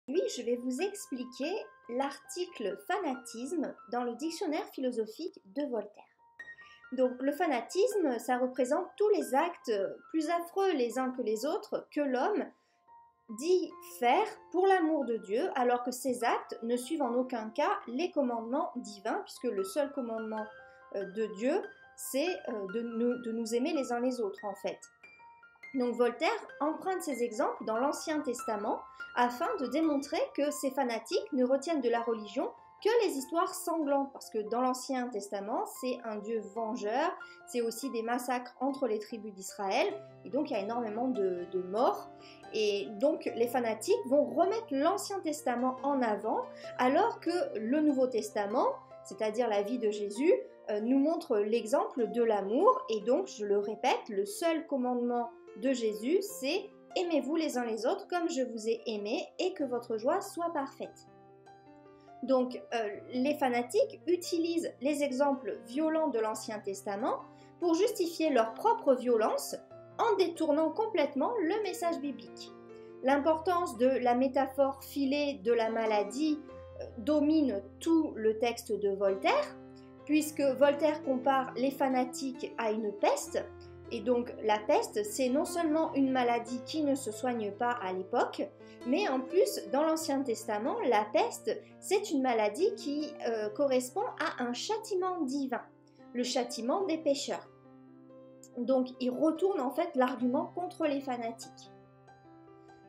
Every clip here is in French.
Aujourd'hui, je vais vous expliquer l'article fanatisme dans le dictionnaire philosophique de Voltaire. Donc le fanatisme, ça représente tous les actes plus affreux les uns que les autres que l'homme dit faire pour l'amour de Dieu, alors que ces actes ne suivent en aucun cas les commandements divins, puisque le seul commandement de Dieu, c'est de nous aimer les uns les autres en fait. Donc Voltaire emprunte ces exemples dans l'Ancien Testament afin de démontrer que ces fanatiques ne retiennent de la religion que les histoires sanglantes, parce que dans l'Ancien Testament, c'est un Dieu vengeur, c'est aussi des massacres entre les tribus d'Israël, et donc il y a énormément de morts, et donc les fanatiques vont remettre l'Ancien Testament en avant, alors que le Nouveau Testament, c'est-à-dire la vie de Jésus, nous montre l'exemple de l'amour, et donc, je le répète, le seul commandement de Jésus, c'est « Aimez-vous les uns les autres comme je vous ai aimé et que votre joie soit parfaite ». Donc, les fanatiques utilisent les exemples violents de l'Ancien Testament pour justifier leur propre violence en détournant complètement le message biblique. L'importance de la métaphore filée de la maladie domine tout le texte de Voltaire, puisque Voltaire compare les fanatiques à une peste. Et donc la peste, c'est non seulement une maladie qui ne se soigne pas à l'époque, mais en plus, dans l'Ancien Testament, la peste, c'est une maladie qui correspond à un châtiment divin, le châtiment des pécheurs. Donc il retourne en fait l'argument contre les fanatiques.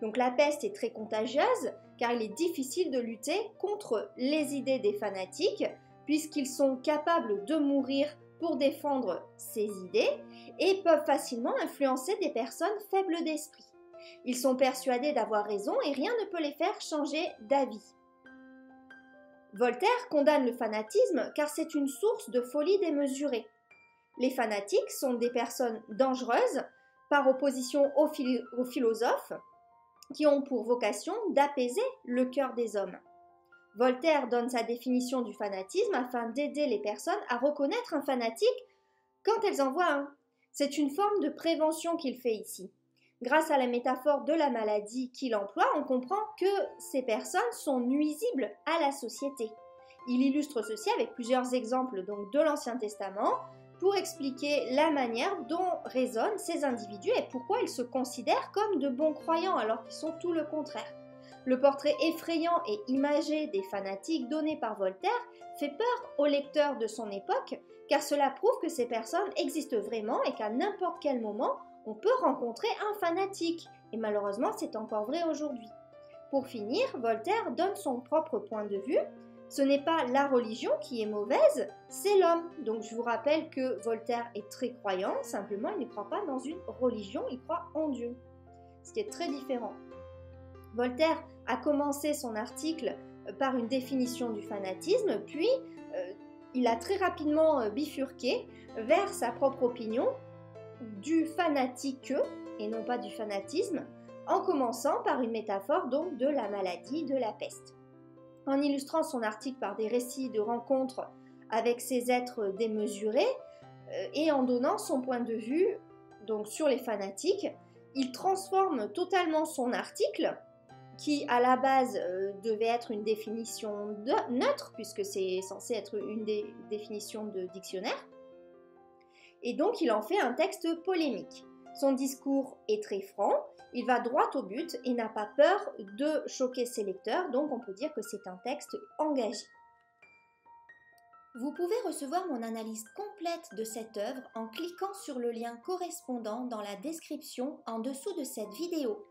Donc la peste est très contagieuse, car il est difficile de lutter contre les idées des fanatiques, puisqu'ils sont capables de mourir pour défendre ces idées et peuvent facilement influencer des personnes faibles d'esprit. Ils sont persuadés d'avoir raison et rien ne peut les faire changer d'avis. Voltaire condamne le fanatisme car c'est une source de folie démesurée. Les fanatiques sont des personnes dangereuses par opposition aux philosophes qui ont pour vocation d'apaiser le cœur des hommes. Voltaire donne sa définition du fanatisme afin d'aider les personnes à reconnaître un fanatique quand elles en voient un. C'est une forme de prévention qu'il fait ici. Grâce à la métaphore de la maladie qu'il emploie, on comprend que ces personnes sont nuisibles à la société. Il illustre ceci avec plusieurs exemples donc, de l'Ancien Testament pour expliquer la manière dont raisonnent ces individus et pourquoi ils se considèrent comme de bons croyants alors qu'ils sont tout le contraire. Le portrait effrayant et imagé des fanatiques donné par Voltaire fait peur aux lecteurs de son époque, car cela prouve que ces personnes existent vraiment et qu'à n'importe quel moment, on peut rencontrer un fanatique. Et malheureusement, c'est encore vrai aujourd'hui. Pour finir, Voltaire donne son propre point de vue. Ce n'est pas la religion qui est mauvaise, c'est l'homme. Donc je vous rappelle que Voltaire est très croyant, simplement il ne croit pas dans une religion, il croit en Dieu. Ce qui est très différent. Voltaire a commencé son article par une définition du fanatisme, puis il a très rapidement bifurqué vers sa propre opinion du fanatique et non pas du fanatisme, en commençant par une métaphore donc de la maladie, de la peste. En illustrant son article par des récits de rencontres avec ces êtres démesurés et en donnant son point de vue donc sur les fanatiques, il transforme totalement son article qui à la base devait être une définition neutre, puisque c'est censé être une définition de dictionnaire, et donc il en fait un texte polémique. Son discours est très franc, il va droit au but et n'a pas peur de choquer ses lecteurs, donc on peut dire que c'est un texte engagé. Vous pouvez recevoir mon analyse complète de cette œuvre en cliquant sur le lien correspondant dans la description en dessous de cette vidéo.